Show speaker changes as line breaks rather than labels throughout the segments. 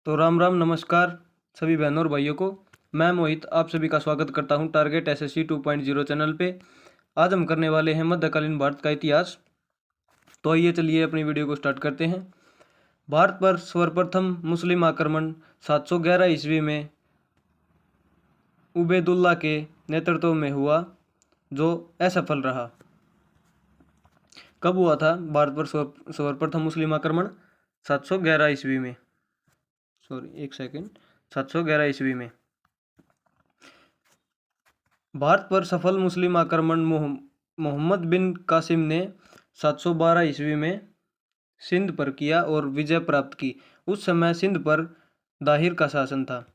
तो राम राम नमस्कार सभी बहनों और भाइयों को। मैं मोहित आप सभी का स्वागत करता हूं टारगेट एसएससी 2.0 चैनल पे। आज हम करने वाले हैं मध्यकालीन भारत का इतिहास। तो आइए चलिए अपनी वीडियो को स्टार्ट करते हैं। भारत पर सर्वप्रथम मुस्लिम आक्रमण 711 ईस्वी में उबैदुल्ला के नेतृत्व में हुआ, जो असफल रहा। कब हुआ था भारत पर सर्वप्रथम मुस्लिम आक्रमण? 711 ईस्वी में, सॉरी एक सेकेंड, 711 ईस्वी में। भारत पर सफल मुस्लिम आक्रमण मोहम्मद बिन कासिम ने 712 ईस्वी में सिंध पर किया और विजय प्राप्त की। उस समय सिंध पर दाहिर का शासन था।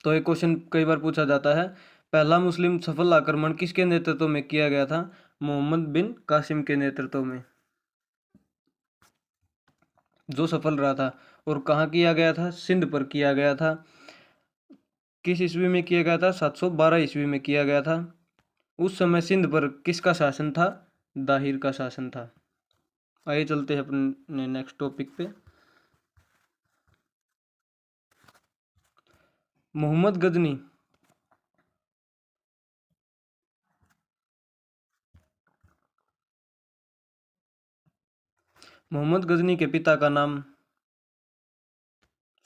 तो एक क्वेश्चन कई बार पूछा जाता है, पहला मुस्लिम सफल आक्रमण किसके नेतृत्व में किया गया था? मोहम्मद बिन कासिम के नेतृत्व में, जो सफल रहा था। और कहाँ किया गया था? सिंध पर किया गया था। किस ईस्वी में किया गया था? 712 ईस्वी में किया गया था। उस समय सिंध पर किसका शासन था? दाहिर का शासन था। आइए चलते हैं अपने नेक्स्ट टॉपिक पे। मोहम्मद गजनी मोहम्मद गजनी के पिता का नाम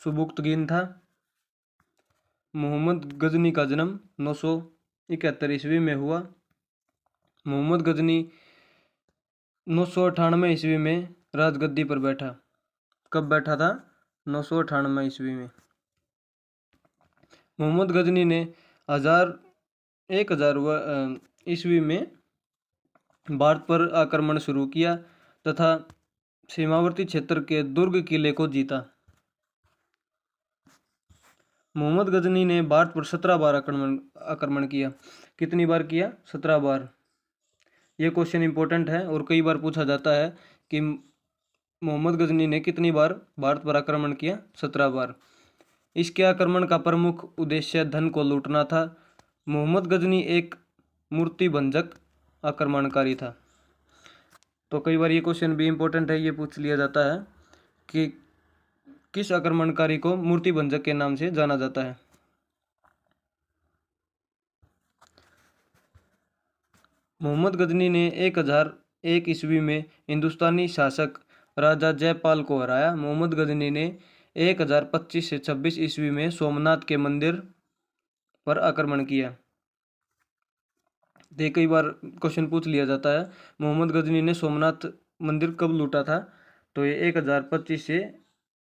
सुबुक्तगीन था। मोहम्मद गजनी का जन्म 971 ईस्वी में हुआ। मोहम्मद गजनी 998 ईस्वी में राजगद्दी पर बैठा। कब बैठा था? 998 ईस्वी में। मोहम्मद गजनी ने 1000 ईस्वी में भारत पर आक्रमण शुरू किया तथा सीमावर्ती क्षेत्र के दुर्ग किले को जीता। मोहम्मद गजनी ने भारत पर 17 बार आक्रमण किया। कितनी बार किया? 17 बार। यह क्वेश्चन इंपॉर्टेंट है और कई बार पूछा जाता है कि मोहम्मद गजनी ने कितनी बार भारत पर आक्रमण किया? 17 बार। इसके आक्रमण का प्रमुख उद्देश्य धन को लूटना था। मोहम्मद गजनी एक मूर्तिभंजक आक्रमणकारी था। तो कई बार ये क्वेश्चन भी इंपॉर्टेंट है, ये पूछ लिया जाता है कि किस आक्रमणकारी को मूर्तिभंजक के नाम से जाना जाता है। मोहम्मद गजनी ने 1001 ईस्वी में हिंदुस्तानी शासक राजा जयपाल को हराया। मोहम्मद गजनी ने 1025 से 26 ईस्वी में सोमनाथ के मंदिर पर आक्रमण किया। ये कई बार क्वेश्चन पूछ लिया जाता है, मोहम्मद गजनी ने सोमनाथ मंदिर कब लूटा था? तो ये 1025 से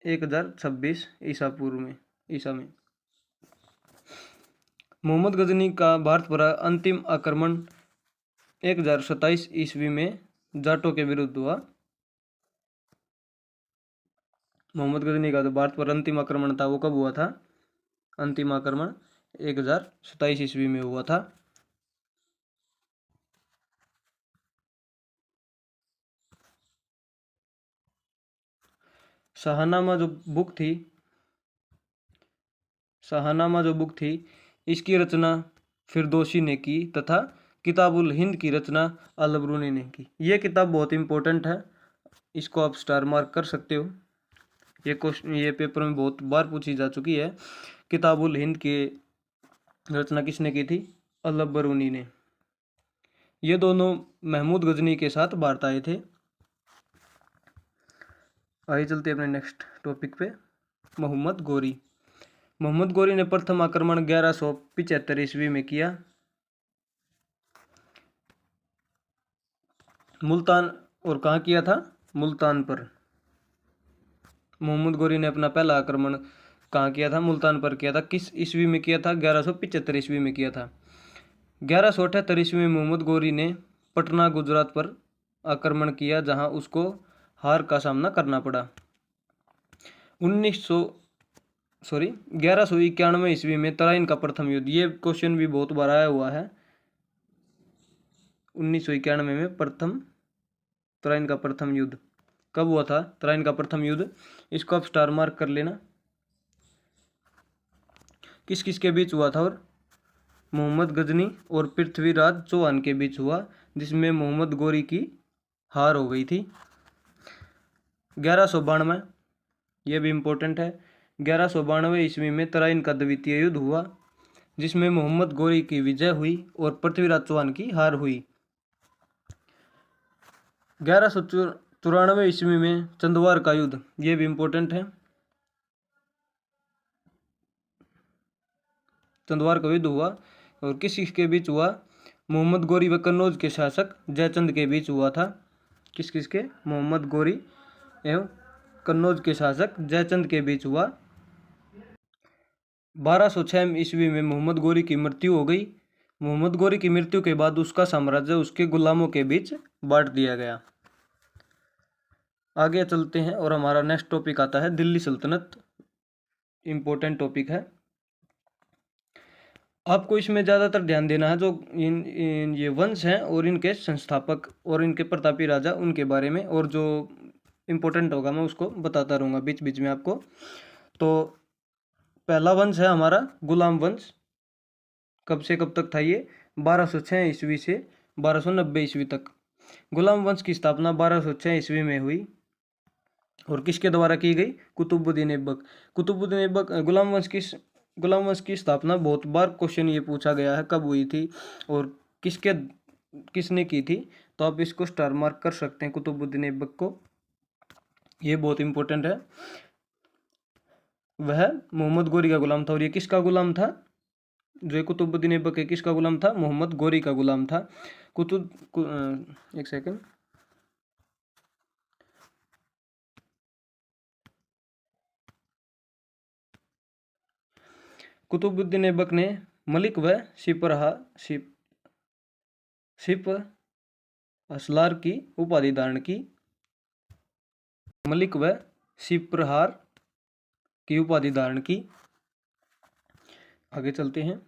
1026 ईसा में। मोहम्मद गजनी का भारत पर अंतिम आक्रमण 1027 ईस्वी में जाटों के विरुद्ध हुआ। मोहम्मद गजनी का जो भारत पर अंतिम आक्रमण था वो कब हुआ था? अंतिम आक्रमण 1027 ईस्वी में हुआ था। शाहनामा जो बुक थी इसकी रचना फिरदौसी ने की तथा किताबुल हिंद की रचना अल-बरूनी ने की। ये किताब बहुत इंपॉर्टेंट है, इसको आप स्टार मार्क कर सकते हो। ये क्वेश्चन ये पेपर में बहुत बार पूछी जा चुकी है। किताबुल हिंद की रचना किसने की थी? अल-बरूनी ने। ये दोनों महमूद गजनी के साथ भारत आए थे। आइए चलते अपने नेक्स्ट टॉपिक पे। मोहम्मद गोरी ने प्रथम आक्रमण 1175 ईस्वी में किया। मुल्तान और कहाँ किया था? मुल्तान पर। मोहम्मद गोरी ने अपना पहला आक्रमण कहाँ किया था? मुल्तान पर किया था। किस ईस्वी में किया था? 1175 ईस्वी में किया था। 1178 ईस्वी में मोहम्मद गोरी ने पटना गुजरात पर आक्रमण किया, जहां उसको हार का सामना करना पड़ा। 1191 ईस्वी में तराइन का प्रथम युद्ध। ये क्वेश्चन भी बहुत बार आया हुआ है। 1991 में तराइन का प्रथम युद्ध कब हुआ था? तराइन का प्रथम युद्ध, इसको आप स्टार मार्क कर लेना। किस किस के बीच हुआ था? और मोहम्मद गजनी और पृथ्वीराज चौहान के बीच हुआ, जिसमें मोहम्मद गोरी की हार हो गई थी। 1192, यह भी इम्पोर्टेंट है, 1192 ईस्वी में तराइन का द्वितीय युद्ध हुआ, जिसमें मोहम्मद गोरी की विजय हुई और पृथ्वीराज चौहान की हार हुई। 1194 ईस्वी में चंदवार का युद्ध, ये भी इम्पोर्टेंट है। चंदवार का युद्ध हुआ और किस के बीच हुआ? मोहम्मद गोरी व कन्नौज के शासक जयचंद के बीच हुआ था। किस के? मोहम्मद गोरी एवं कन्नौज के शासक जयचंद के बीच हुआ। 1206 ईस्वी में मोहम्मद गोरी की मृत्यु हो गई। मोहम्मद गोरी की मृत्यु के बाद उसका साम्राज्य उसके गुलामों के बीच बांट दिया गया। आगे चलते हैं और हमारा नेक्स्ट टॉपिक आता है दिल्ली सल्तनत। इम्पोर्टेंट टॉपिक है, आपको इसमें ज़्यादातर ध्यान देना है जो ये वंश हैं और इनके संस्थापक और इनके प्रतापी राजा उनके बारे में, और जो इम्पोर्टेंट होगा मैं उसको बताता रहूँगा बीच बीच में आपको। तो पहला वंश है हमारा गुलाम वंश। कब से कब तक था ये? 1206 ईस्वी से 1290 ईस्वी तक। गुलाम वंश की स्थापना 1206 ईस्वी में हुई और किसके द्वारा की गई? कुतुबुद्दीन ऐबक। कुतुबुद्दीन ऐबक गुलाम वंश की स्थापना बहुत बार क्वेश्चन ये पूछा गया है, कब हुई थी और किसने की थी, तो आप इसको स्टार मार्क कर सकते हैं कुतुबुद्दीन ऐबक को, ये बहुत इंपॉर्टेंट है। वह मोहम्मद गोरी का गुलाम था और ये किसका गुलाम था? जो कुतुबुद्दीन ऐबक है किसका गुलाम था? मोहम्मद गोरी का गुलाम था। एक सेकंड, कुतुबुद्दीन ऐबक ने मलिक व सिप असलार की उपाधि धारण की। मलिक व सिपरहार की उपाधि धारण की। आगे चलते हैं।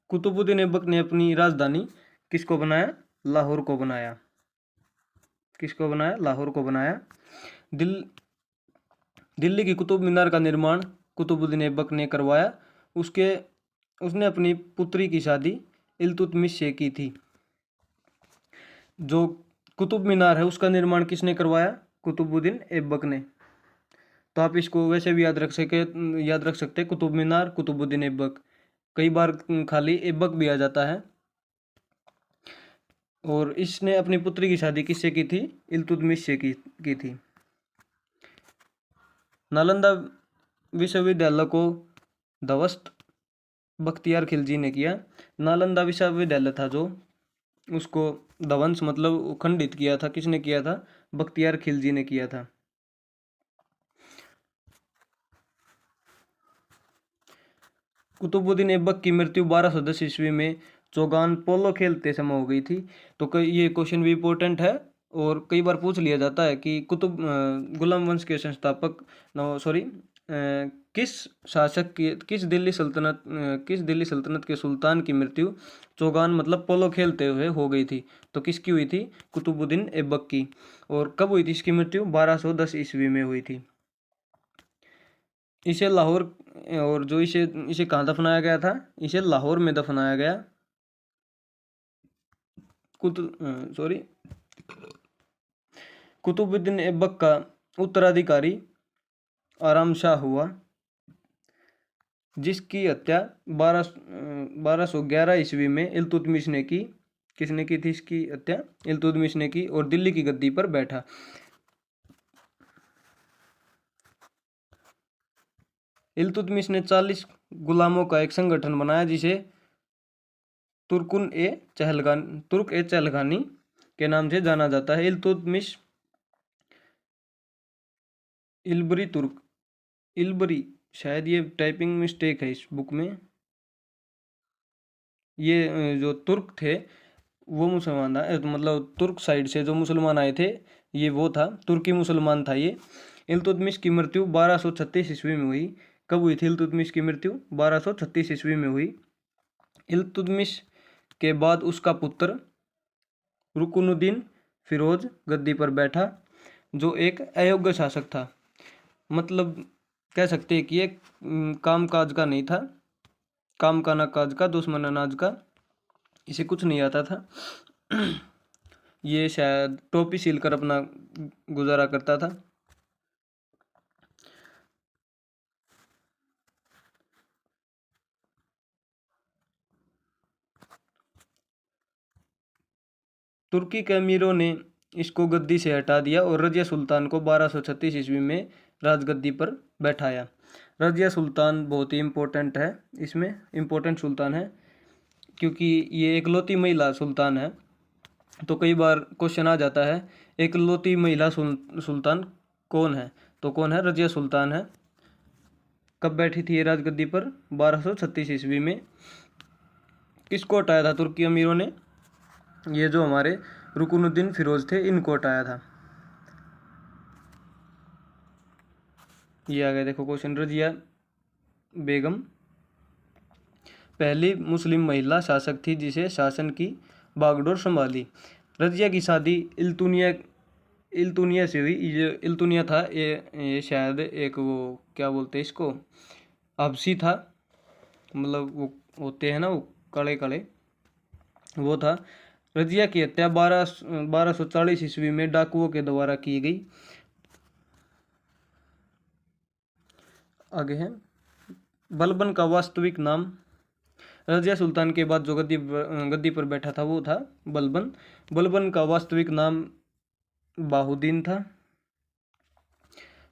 कुतुबुद्दीन ऐबक ने अपनी राजधानी किसको बनाया? लाहौर को बनाया। किसको बनाया? लाहौर को बनाया। दिल्ली की कुतुब मीनार का निर्माण कुतुबुद्दीन ऐबक ने करवाया। उसने अपनी पुत्री की शादी इल्तुतमिश से की थी। जो कुतुब मीनार है उसका निर्माण किसने करवाया? कुतुबुद्दीन ऐबक ने। तो आप इसको वैसे भी याद रख सकते हैं, कुतुब मीनार कुतुबुद्दीन ऐबक। कई बार खाली ऐबक भी आ जाता है। और इसने अपनी पुत्री की शादी किससे की थी? इल्तुतमिश से की थी। नालंदा विश्वविद्यालय को ध्वस्त बख्तियार खिलजी ने किया। नालंदा विश्वविद्यालय था जो, उसको ध्वंस मतलब खंडित किया था, किसने किया था? बख्तियार खिलजी ने किया था। कुतुबुद्दीन ऐबक की मृत्यु 1210 ईस्वी में चौगान पोलो खेलते समय हो गई थी। तो ये क्वेश्चन भी इम्पोर्टेंट है और कई बार पूछ लिया जाता है कि गुलाम वंश के संस्थापक किस दिल्ली सल्तनत के सुल्तान की मृत्यु चौगान मतलब पोलो खेलते हुए हो गई थी। तो किसकी हुई थी? कुतुबुद्दीन ऐबक की। और कब हुई थी इसकी मृत्यु? 1210 ईस्वी में हुई थी। इसे लाहौर, और जो इसे कहाँ दफनाया गया था? इसे लाहौर में दफनाया गया। कुतुबुद्दीन ऐबक का उत्तराधिकारी आराम शाह हुआ, जिसकी हत्या 1211 ईस्वी में इल्तुतमिश ने की। किसने की थी इसकी हत्या? इल्तुतमिश ने की और दिल्ली की गद्दी पर बैठा। इल्तुतमिश ने 40 गुलामों का एक संगठन बनाया जिसे तुर्क ए चहलगानी के नाम से जाना जाता है। इल्तुतमिश इल्बरी, शायद ये टाइपिंग मिस्टेक है इस बुक में। ये जो तुर्क थे वो मुसलमान था, मतलब तुर्क साइड से जो मुसलमान आए थे ये वो था, तुर्की मुसलमान था ये। इल्तुतमिश की मृत्यु 1236 ईस्वी में हुई। कब हुई थी इल्तुतमिश की मृत्यु? 1236 ईस्वी में हुई। इल्तुतमिश के बाद उसका पुत्र रुकनुद्दीन फिरोज गद्दी पर बैठा, जो एक अयोग्य शासक था। मतलब कह सकते हैं कि ये काम काज का नहीं था, काम का ना काज का, दुश्मन अनाज का, इसे कुछ नहीं आता था। ये शायद टोपी सिलकर अपना गुजारा करता था। तुर्की के अमीरों ने इसको गद्दी से हटा दिया और रजिया सुल्तान को 1236 ईस्वी में राजगद्दी पर बैठाया। रजिया सुल्तान बहुत ही इम्पोर्टेंट है, इसमें इम्पोर्टेंट सुल्तान है क्योंकि ये एकलौती महिला सुल्तान है। तो कई बार क्वेश्चन आ जाता है एकलौती महिला सुल्तान कौन है, तो कौन है? रजिया सुल्तान है। कब बैठी थी ये राजगद्दी पर? 1236 ईस्वी में। किसको हटाया था तुर्की अमीरों ने? ये जो हमारे रुकनुद्दीन फिरोज थे, इनको हटाया था। ये आ गया देखो क्वेश्चन। रजिया बेगम पहली मुस्लिम महिला शासक थी जिसे शासन की बागडोर संभाली। रजिया की शादी इल्तुनिया से हुई। ये इल्तुनिया था, ये शायद एक वो क्या बोलते हैं इसको, हबशी था, मतलब वो होते हैं ना वो काले काले, वो था। रजिया की हत्या 1240 ईस्वी में डाकुओं के द्वारा की गई। आगे है बलबन का वास्तविक नाम। रजिया सुल्तान के बाद जो गद्दी पर बैठा था वो था बलबन। बलबन का वास्तविक नाम बाहुद्दीन था।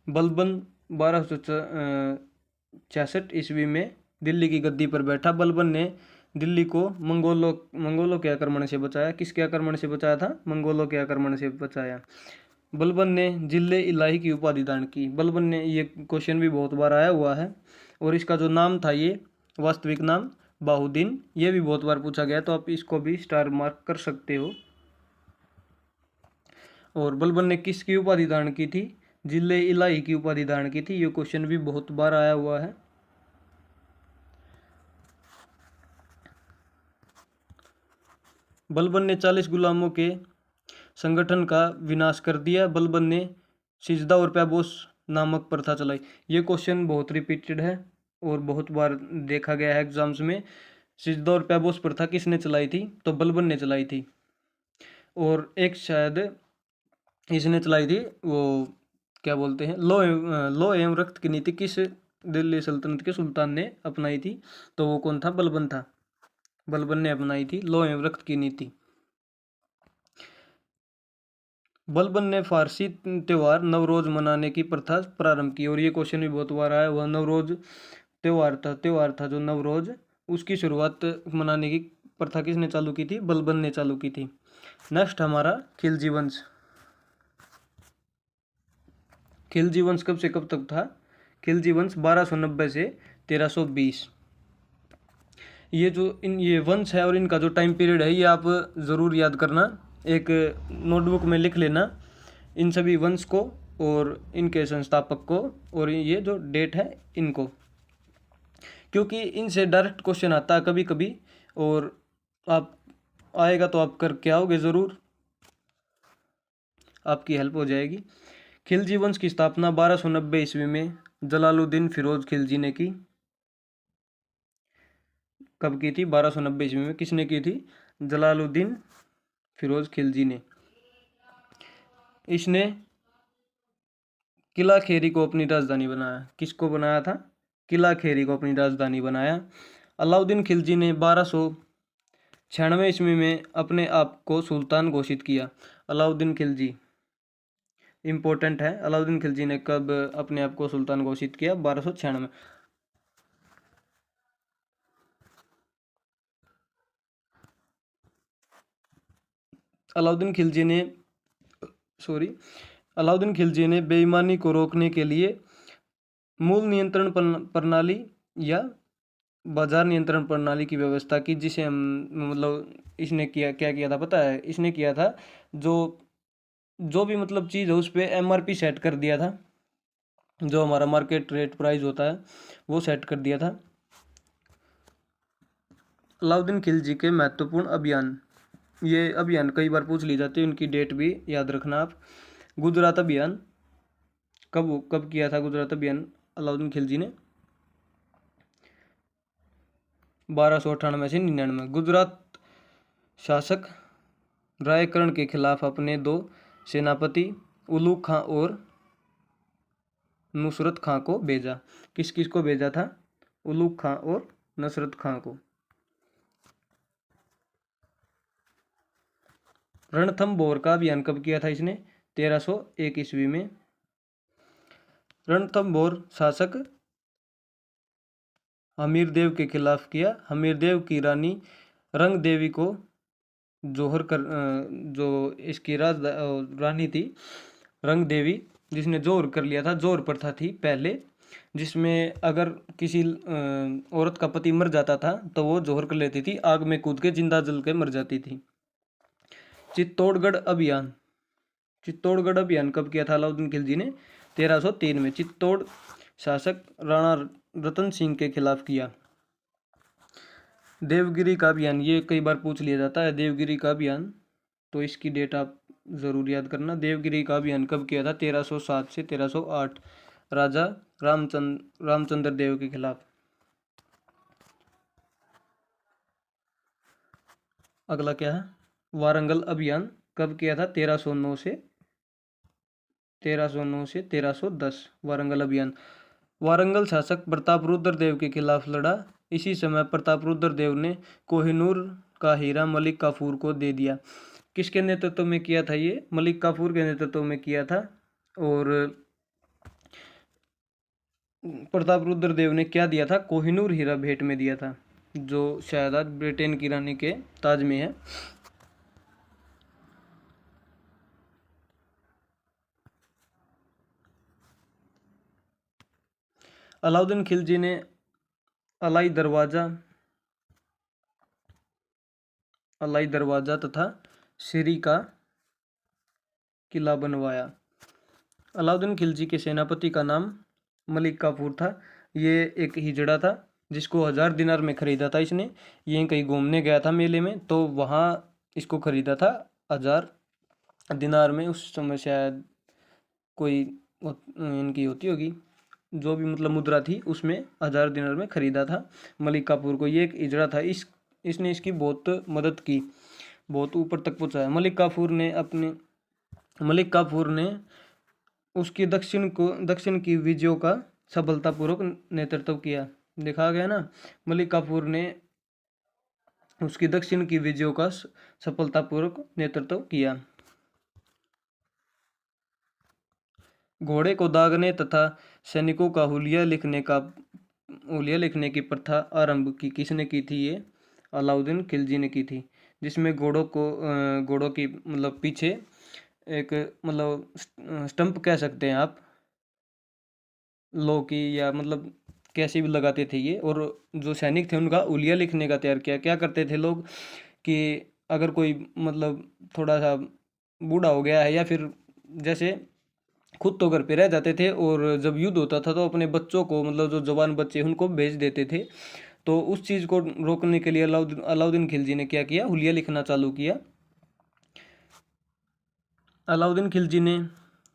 बलबन 1266 ईस्वी में दिल्ली की गद्दी पर बैठा। बलबन ने दिल्ली को मंगोलों के आक्रमण से बचाया। किसके आक्रमण से बचाया था? मंगोलों के आक्रमण से बचाया। बलबन ने जिले इलाही की उपाधि धारण की। बलबन ने, ये क्वेश्चन भी बहुत बार आया हुआ है, और इसका जो नाम था ये वास्तविक नाम बाहुद्दीन, ये भी बहुत बार पूछा गया, तो आप इसको भी स्टार मार्क कर सकते हो। और बलबन ने किसकी उपाधि धारण की थी? जिले इलाही की उपाधि धारण की थी। ये क्वेश्चन भी बहुत बार आया हुआ है। बलबन ने 40 गुलामों के संगठन का विनाश कर दिया। बलबन ने सिजदा और प्याबोस नामक प्रथा चलाई। ये क्वेश्चन बहुत रिपीटेड है और बहुत बार देखा गया है एग्जाम्स में। सिजदा और प्याबोस प्रथा किसने चलाई थी? तो बलबन ने चलाई थी। और एक शायद इसने चलाई थी, वो क्या बोलते हैं, लो एवं रक्त की नीति किस दिल्ली सल्तनत के सुल्तान ने अपनाई थी? तो वो कौन था? बलबन था। बलबन ने अपनाई थी लो एवं रक्त की नीति। बलबन ने फारसी त्योहार नवरोज मनाने की प्रथा प्रारंभ की। और ये क्वेश्चन भी बहुत बार आया हुआ। नवरोज त्योहार था जो नवरोज, उसकी शुरुआत मनाने की प्रथा किसने चालू की थी? बलबन ने चालू की थी। नेक्स्ट हमारा खिलजी वंश। खिलजी वंश कब से कब तक था? खिलजी वंश 1290 से 1320। ये वंश है और इनका जो टाइम पीरियड है ये आप ज़रूर याद करना, एक नोटबुक में लिख लेना इन सभी वंश को और इनके संस्थापक को, और ये जो डेट है इनको, क्योंकि इनसे डायरेक्ट क्वेश्चन आता है कभी कभी, और आप आएगा तो आप करके आओगे ज़रूर, आपकी हेल्प हो जाएगी। खिलजी वंश की स्थापना 1290 ईस्वी में जलालुद्दीन फिरोज खिलजी ने की। कब की थी? 1290 ईस्वी में। किसने की थी? जलालुद्दीन फिरोज खिलजी ने। इसने किला खेरी को अपनी राजधानी बनाया। किसको बनाया था? किला खेरी को अपनी राजधानी बनाया। अलाउद्दीन खिलजी ने 1296 ईस्वी में अपने आप को सुल्तान घोषित किया। अलाउद्दीन खिलजी इंपॉर्टेंट है। अलाउद्दीन खिलजी ने कब अपने आप को सुल्तान घोषित किया? 1296। अलाउद्दीन खिलजी ने बेईमानी को रोकने के लिए मूल नियंत्रण प्रणाली या बाजार नियंत्रण प्रणाली की व्यवस्था की, जिसे हम मतलब इसने क्या किया था पता है? इसने किया था जो भी मतलब चीज़ है उस पर MRP सेट कर दिया था, जो हमारा मार्केट रेट प्राइस होता है वो सेट कर दिया था। अलाउद्दीन खिलजी के महत्वपूर्ण अभियान, ये अभियान कई बार पूछ ली जाती है, उनकी डेट भी याद रखना आप। गुजरात अभियान कब किया था? गुजरात अभियान अलाउद्दीन खिलजी ने 1298 से 99। गुजरात शासक रायकर्ण के खिलाफ अपने 2 सेनापति उलूग खां और नुसरत खां को भेजा। किस किस को भेजा था? उलूग खां और नुसरत खां को। रणथंभौर का अभियान कब किया था इसने? 1301 ईस्वी में। रणथंभौर शासक हमीरदेव के खिलाफ किया। हमीरदेव की रानी रंग देवी को जो इसकी रानी थी रंग देवी, जिसने जोहर कर लिया था। जोहर प्रथा थी पहले, जिसमें अगर किसी औरत का पति मर जाता था तो वो जोहर कर लेती थी, आग में कूद के जिंदा जल के मर जाती थी। चित्तौड़गढ़ अभियान। चित्तौड़गढ़ अभियान कब किया था अलाउद्दीन खिलजी ने? 1303 में। चित्तौड़ शासक राणा रतन सिंह के खिलाफ किया। देवगिरी का अभियान, ये कई बार पूछ लिया जाता है देवगिरी का अभियान, तो इसकी डेट आप जरूर याद करना। देवगिरी का अभियान कब किया था? 1307 से 1308 राजा रामचंद्र देव के खिलाफ। अगला क्या है? वारंगल अभियान कब किया था? 1309 से 1310 वारंगल अभियान। वारंगल शासक प्रतापरुद्र देव के खिलाफ लड़ा। इसी समय प्रतापरुद्र देव ने कोहिनूर का हीरा मलिक काफूर को दे दिया। किसके नेतृत्व में किया था ये? मलिक काफूर के नेतृत्व में किया था। और प्रतापरुद्र देव ने क्या दिया था? कोहिनूर हीरा भेंट में दिया था, जो शायद आज ब्रिटेन की रानी के ताज में है। अलाउद्दीन खिलजी ने अलाई दरवाजा तथा सिरी का किला बनवाया। अलाउद्दीन खिलजी के सेनापति का नाम मलिक काफूर था। ये एक हिजड़ा था जिसको 1000 दिनार में खरीदा था इसने। ये कहीं घूमने गया था मेले में, तो वहाँ इसको खरीदा था 1000 दिनार में। उस समय शायद कोई इनकी होती होगी, जो भी मतलब मुद्रा थी, उसमें 1000 दिनार में खरीदा था मलिक काफूर को। ये एक हिजड़ा था। इसने इसकी बहुत मदद की, बहुत ऊपर तक पहुंचाया। मलिक काफूर ने उसकी दक्षिण की विजयों का सफलतापूर्वक नेतृत्व किया। देखा गया ना, मलिक काफूर ने उसकी दक्षिण की विजयों का सफलतापूर्वक नेतृत्व किया। घोड़े को दागने तथा सैनिकों का हुलिया लिखने की प्रथा आरंभ की किसने की थी? ये अलाउद्दीन खिलजी ने की थी। जिसमें घोड़ों की मतलब पीछे एक मतलब स्टंप कह सकते हैं आप, लो की, या मतलब कैसे भी लगाते थे ये। और जो सैनिक थे उनका हुलिया लिखने का तैयार किया। क्या करते थे लोग कि अगर कोई मतलब थोड़ा सा बूढ़ा हो गया है, या फिर जैसे खुद तो घर पे रह जाते थे, और जब युद्ध होता था तो अपने बच्चों को, मतलब जो जवान बच्चे उनको भेज देते थे। तो उस चीज़ को रोकने के लिए अलाउद्दीन खिलजी ने क्या किया? हुलिया लिखना चालू किया। अलाउद्दीन खिलजी ने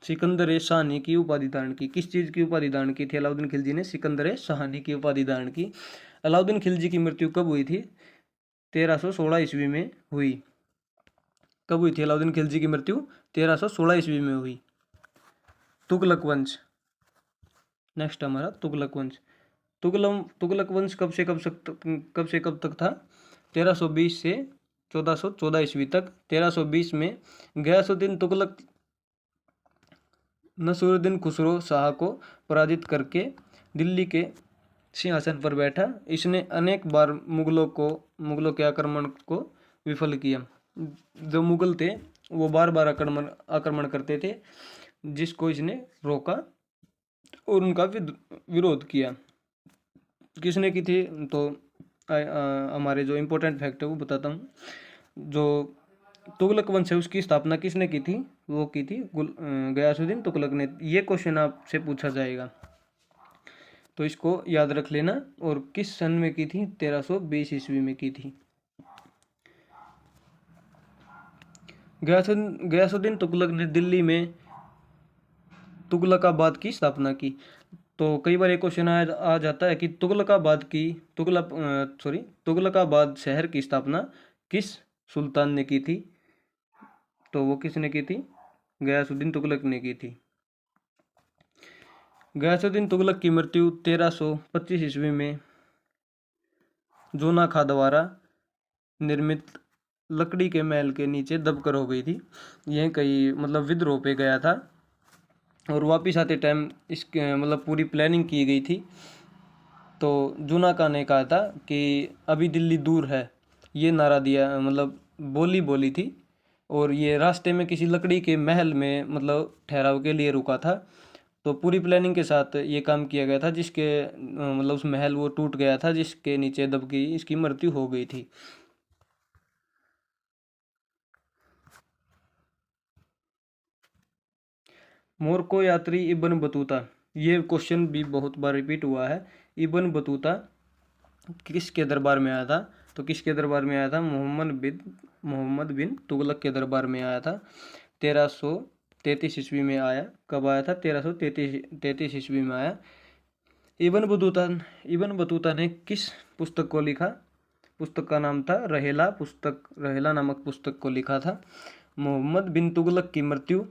सिकंदर शाहनी की उपाधि धारण की। किस चीज़ की उपाधि धारण की थी अलाउद्दीन खिलजी ने? सिकंदर शाहनी की उपाधि धारण की। अलाउद्दीन खिलजी की मृत्यु कब हुई थी? 1316 ईस्वी में हुई। कब हुई थी अलाउद्दीन खिलजी की मृत्यु? 1316 ईस्वी में हुई। तुगलक वंश। नेक्स्ट हमारा तुगलक वंश। तुगलक वंश कब से कब तक था? 1320 से 1414 ईस्वी तक। 1320 में गयासुद्दीन तुगलक नसीरुद्दीन खुसरो शाह को पराजित करके दिल्ली के सिंहासन पर बैठा। इसने अनेक बार मुगलों के आक्रमण को विफल किया। जो मुगल थे वो बार बार आक्रमण करते थे, जिसको इसने रोका और उनका विरोध किया। किसने की थी? तो हमारे जो इम्पोर्टेंट फैक्ट है वो बताता हूँ। जो तुगलक वंश है उसकी स्थापना किसने की थी? वो की थी गयासुद्दीन तुगलक ने। ये क्वेश्चन आपसे पूछा जाएगा, तो इसको याद रख लेना। और किस सन में की थी? 1320 ईस्वी में की थी। गयासुद्दीन तुगलक ने दिल्ली में तुगलकाबाद की स्थापना की। तो कई बार एक क्वेश्चन आ जाता है कि तुगलकाबाद शहर की स्थापना किस सुल्तान ने की थी? तो वो किसने की थी? गयासुद्दीन तुगलक ने की थी। गयासुद्दीन तुगलक की मृत्यु 1325 ईस्वी में जोना खां द्वारा निर्मित लकड़ी के महल के नीचे दबकर हो गई थी। यह कहीं मतलब विद्रोह पे गया था और वापिस आते टाइम इसके मतलब पूरी प्लानिंग की गई थी। तो जुनाका ने कहा था कि अभी दिल्ली दूर है, ये नारा दिया मतलब बोली थी। और ये रास्ते में किसी लकड़ी के महल में मतलब ठहराव के लिए रुका था। तो पूरी प्लानिंग के साथ ये काम किया गया था, जिसके मतलब उस महल वो टूट गया था, जिसके नीचे दब गई इसकी मृत्यु हो गई थी। मोरको यात्री इब्न बतूता, ये क्वेश्चन भी बहुत बार रिपीट हुआ है। इब्न बतूता किसके दरबार में आया था? तो किसके दरबार में आया था? मोहम्मद बिन तुगलक के दरबार में आया था। 1333 ईस्वी में आया। कब आया था? 1333 ईस्वी में आया। इब्न बतूता ने किस पुस्तक को लिखा? पुस्तक का नाम था रहेला। रहेला नामक पुस्तक को लिखा था। मोहम्मद बिन तुगलक की मृत्यु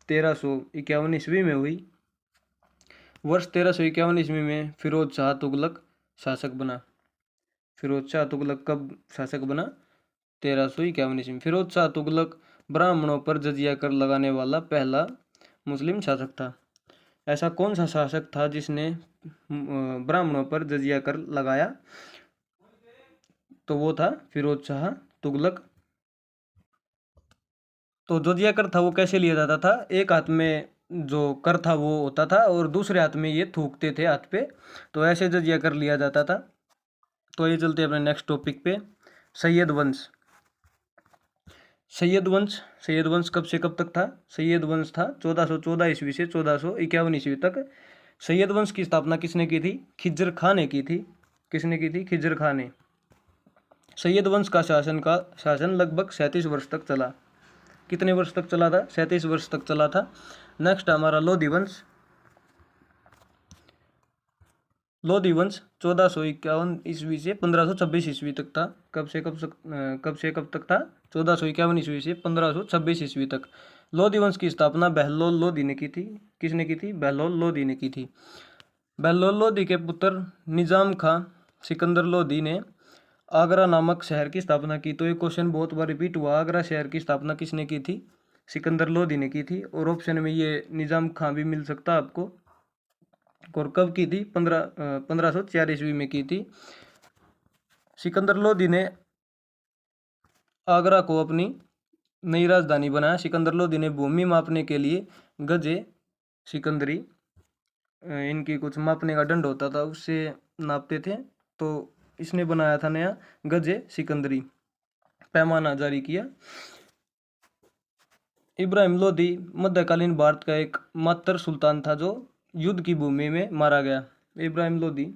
1351 ईस्वी में हुई। वर्ष 1351 ईस्वी में फिरोज शाह तुगलक शासक बना। फिरोज शाह तुगलक कब शासक बना? 1351 ईस्वी में। फिरोज शाह तुगलक ब्राह्मणों पर जजिया कर लगाने वाला पहला मुस्लिम शासक था। ऐसा कौन सा शासक था जिसने ब्राह्मणों पर जजिया कर लगाया? तो वो था फिरोज शाह तुगलक। तो जजिया कर था वो कैसे लिया जाता था? एक हाथ में जो कर था वो होता था और दूसरे हाथ में ये थूकते थे हाथ पे, तो ऐसे जजिया कर लिया जाता था। तो ये चलते अपने नेक्स्ट टॉपिक पे। सैयद वंश। सैयद वंश कब से कब तक था? सैयद वंश था 1414 ईस्वी से 1451 ईस्वी तक। सैयद वंश की स्थापना किसने की थी? खिज्र खां ने की थी। किसने की थी? खिज्र खां ने। सैयद वंश का शासन लगभग 37 वर्ष तक चला। कितने वर्ष तक चला था? 37 वर्ष तक चला था। नेक्स्ट हमारा लोधी वंश। लोधी वंश 1451 ईस्वी से 1526 ईस्वी तक था। कब से कब तक था? 1451 ईस्वी से 1526 ईस्वी तक। लोधी वंश की स्थापना बहलोल लोधी ने की थी। किसने की थी? बहलोल लोधी ने की थी। बहलोल लोधी के पुत्र निजाम खां सिकंदर लोधी ने आगरा नामक शहर की स्थापना की। तो ये क्वेश्चन बहुत बार रिपीट हुआ। आगरा शहर की स्थापना किसने की थी? सिकंदर लोधी ने की थी। और ऑप्शन में ये निजाम खां भी मिल सकता है आपको। और कब की थी? 1504 ईस्वी में की थी। सिकंदर लोधी ने आगरा को अपनी नई राजधानी बनाया। सिकंदर लोधी ने भूमि मापने के लिए गजे सिकंदरी, इनकी कुछ मापने का दंड होता था, उससे नापते थे। तो इसने बनाया था नया गजे सिकंदरी, पैमाना जारी किया। इब्राहिम लोधी मध्यकालीन भारत का एक मात्र सुल्तान था जो युद्ध की भूमि में मारा गया। इब्राहिम लोधी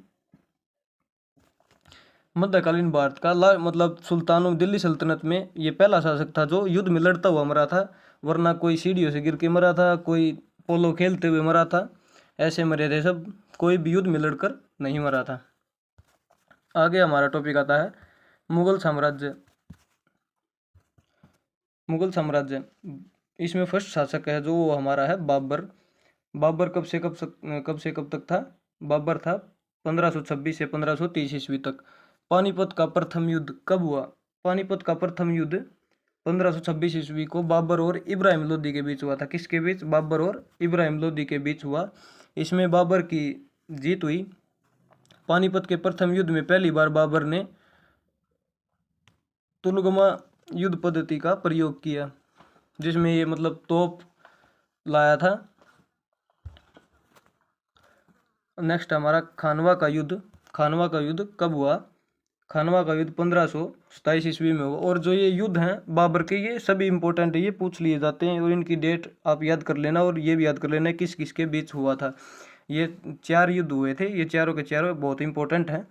मध्यकालीन भारत का मतलब सुल्तानों दिल्ली सल्तनत में ये पहला शासक था जो युद्ध में लड़ता हुआ मरा था। वरना कोई सीढ़ियों से गिर के मरा था, कोई पोलो खेलते हुए मरा था, ऐसे मरे थे सब। कोई भी युद्ध में लड़कर नहीं मरा था। आगे हमारा टॉपिक आता है मुगल साम्राज्य। मुगल साम्राज्य, इसमें फर्स्ट शासक है जो हमारा है बाबर। बाबर कब से कब तक था? बाबर था 1526 से 1530 ईस्वी तक। पानीपत का प्रथम युद्ध कब हुआ? पानीपत का प्रथम युद्ध 1526 ईस्वी को बाबर और इब्राहिम लोदी के बीच हुआ था। किसके बीच? बाबर और इब्राहिम लोदी के बीच हुआ। इसमें बाबर की जीत हुई। पानीपत के प्रथम युद्ध में पहली बार बाबर ने तुलगमा युद्ध पद्धति का प्रयोग किया, जिसमें ये मतलब तोप लाया था। नेक्स्ट हमारा खानवा का युद्ध। खानवा का युद्ध कब हुआ? खानवा का युद्ध 1527 ईस्वी में हुआ। और जो ये युद्ध हैं बाबर के, ये सभी इंपॉर्टेंट है, ये पूछ लिए जाते हैं और इनकी डेट आप याद कर लेना और ये भी याद कर लेना किस किस के बीच हुआ था। ये 4 युद्ध हुए थे, ये चारों के चारों बहुत इंपॉर्टेंट हैं।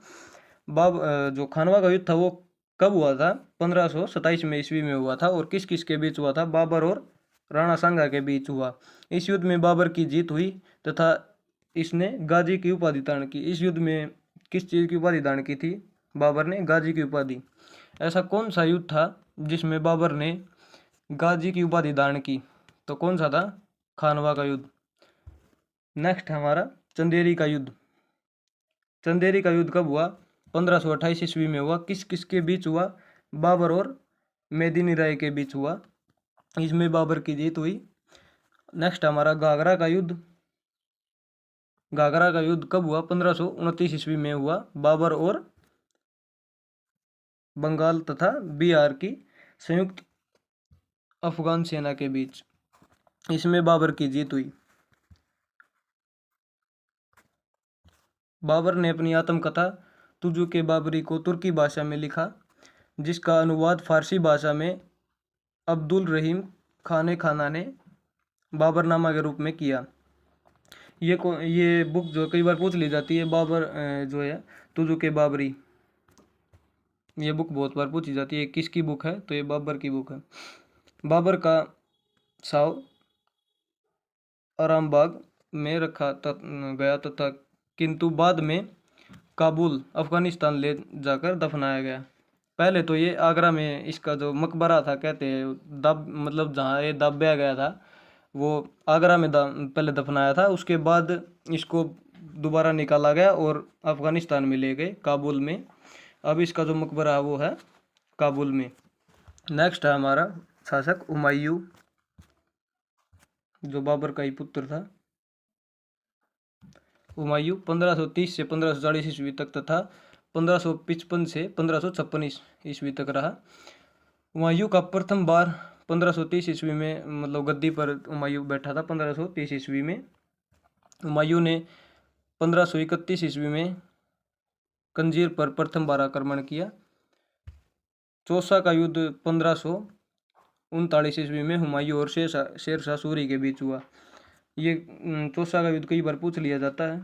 जो खानवा का युद्ध था वो कब हुआ था? 1527 में ईस्वी में हुआ था। और किस किस के बीच हुआ था? बाबर और राणा सांगा के बीच हुआ। इस युद्ध में बाबर की जीत हुई तथा इसने गाजी की उपाधि धारण की। इस युद्ध में किस चीज़ की उपाधि धारण की थी? बाबर ने गाजी की उपाधि। ऐसा कौन सा युद्ध था जिसमें बाबर ने गाजी की उपाधि धारण की? तो कौन सा था? खानवा का युद्ध। नेक्स्ट हमारा चंदेरी का युद्ध। चंदेरी का युद्ध कब हुआ? 1528 ईस्वी में हुआ। किस किस के बीच हुआ? बाबर और मेदिनी राय के बीच हुआ, इसमें बाबर की जीत हुई। नेक्स्ट हमारा घाघरा का युद्ध। घाघरा का युद्ध कब हुआ? 1529 ईस्वी में हुआ, बाबर और बंगाल तथा बिहार की संयुक्त अफगान सेना के बीच, इसमें बाबर की जीत हुई। बाबर ने अपनी आत्मकथा तुजु के बाबरी को तुर्की भाषा में लिखा, जिसका अनुवाद फारसी भाषा में अब्दुल रहीम खाने खाना ने बाबरनामा के रूप में किया। ये बुक जो कई बार पूछ ली जाती है, बाबर जो है तुजु के बाबरी, ये बुक बहुत बार पूछी जाती है किसकी बुक है, तो ये बाबर की बुक है। बाबर का शव आरामबाग में रखा गया तथा किंतु बाद में काबुल अफगानिस्तान ले जाकर दफनाया गया। पहले तो ये आगरा में इसका जो मकबरा था, कहते हैं दब मतलब जहाँ ये दबाया गया था वो आगरा में पहले दफनाया था, उसके बाद इसको दोबारा निकाला गया और अफगानिस्तान में ले गए, काबुल में। अब इसका जो मकबरा है वो है काबुल में। नेक्स्ट है हमारा शासक हुमायूं, जो बाबर का ही पुत्र था। हुमायूं 1530 से 1540 ईस्वी तक तथा 1555 से 1556 ईस्वी तक रहा। हुमायूं का प्रथम बार 1530 ईस्वी में मतलब गद्दी पर हुमायूं बैठा था 1530 ईस्वी में। हुमायूं ने 1531 ईस्वी में कंजीर पर प्रथम बार आक्रमण किया। चौसा का युद्ध 1539 ईस्वी में हुमायूं और शेरशाह सूरी के बीच हुआ। ये चौसा का युद्ध कई बार पूछ लिया जाता है,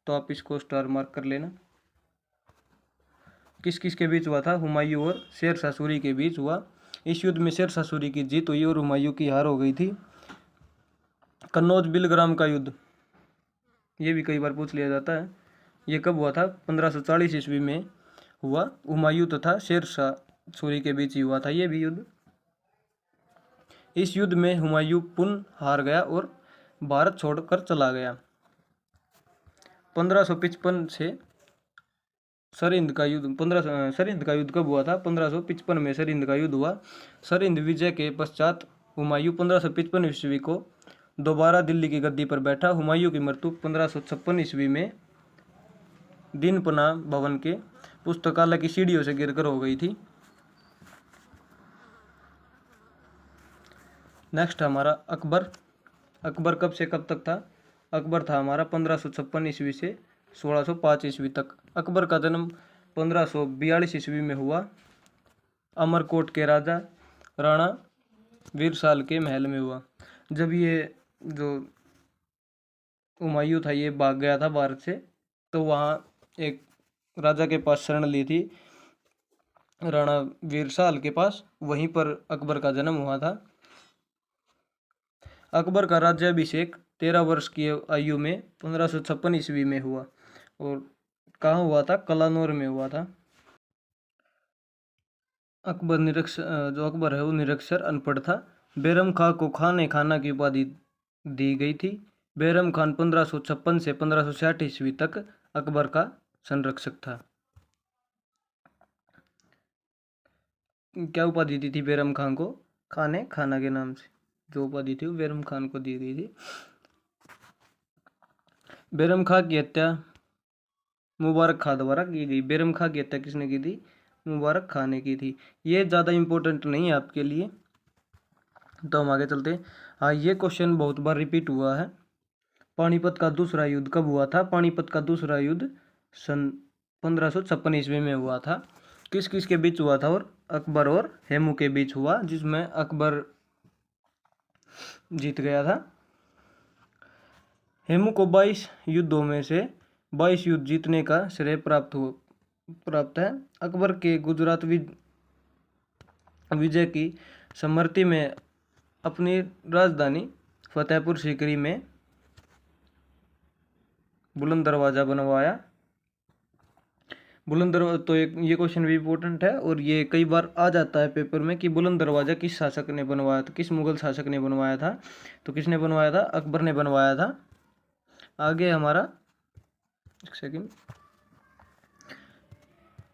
तो आप इसको स्टार मार्क कर लेना। किस किस के बीच हुआ था? हुमायूं और शेरशाह सूरी के बीच हुआ। इस युद्ध में शेरशाह सूरी की जीत हुई और हुमायूं की हार हो गई थी। कन्नौज बिलग्राम का युद्ध, ये भी कई बार पूछ लिया जाता है। ये कब हुआ था? 1540 ईस्वी में हुआ। हुमायूं तथा शेरशाह सूरी के बीच ही हुआ था ये भी युद्ध। इस युद्ध में हुमायूं पुनः हार गया और भारत छोड़कर चला गया। 1555 से सरहिंद का युद्ध। सरहिंद का युद्ध कब हुआ था? 1555 में सरहिंद का युद्ध हुआ। सरहिंद विजय के पश्चात हुमायूं 1555 ईस्वी को दोबारा दिल्ली की गद्दी पर बैठा। हुमायूं की मृत्यु 1556 ईस्वी में दीनपना भवन के पुस्तकालय की सीढ़ियों से गिरकर हो गई थी। नेक्स्ट हमारा अकबर। अकबर कब से कब तक था? अकबर था हमारा 1556 ईस्वी से 1605 ईस्वी तक। अकबर का जन्म 1542 ईस्वी में हुआ। अमरकोट के राजा राणा वीरसाल के महल में हुआ। जब ये जो हुमायूं था ये भाग गया था भारत से, तो वहाँ एक राजा के पास शरण ली थी, राणा वीरसाल के पास, वहीं पर अकबर का जन्म हुआ था। अकबर का राज्याभिषेक 13 वर्ष की आयु में 1556 ईस्वी में हुआ और कहाँ हुआ था? कलानौर में हुआ था। अकबर जो अकबर है वो निरक्षर अनपढ़ था। बैरम खां को खाने खाना की उपाधि दी गई थी। बैरम खान 1556 से 1560 ईस्वी तक अकबर का संरक्षक था। क्या उपाधि दी थी बैरम खान को? खाने खाना के नाम से जो उपाधि थी वो बैरम खान को दी गई थी। बैरम खां की हत्या मुबारक खां द्वारा की गई। बैरम खां की हत्या किसने की थी? मुबारक खां ने की थी। ये ज़्यादा इम्पोर्टेंट नहीं है आपके लिए, तो हम आगे चलते हैं। हाँ, ये क्वेश्चन बहुत बार रिपीट हुआ है। पानीपत का दूसरा युद्ध कब हुआ था? पानीपत का दूसरा युद्ध सन 1556 ईस्वी में हुआ था। किस किस के बीच हुआ था? और अकबर और हेमू के बीच हुआ, जिसमें अकबर जीत गया था। हेमू को 22 युद्धों में से 22 युद्ध जीतने का श्रेय प्राप्त है। अकबर के गुजरात विजय की स्मृति में अपनी राजधानी फतेहपुर सीकरी में बुलंद दरवाजा बनवाया। बुलंद दरवाजा, तो ये क्वेश्चन भी इम्पोर्टेंट है और ये कई बार आ जाता है पेपर में कि बुलंद दरवाजा किस शासक ने बनवाया था, किस मुगल शासक ने बनवाया था? तो किसने बनवाया था? अकबर ने बनवाया था। आगे हमारा एक सेकंड,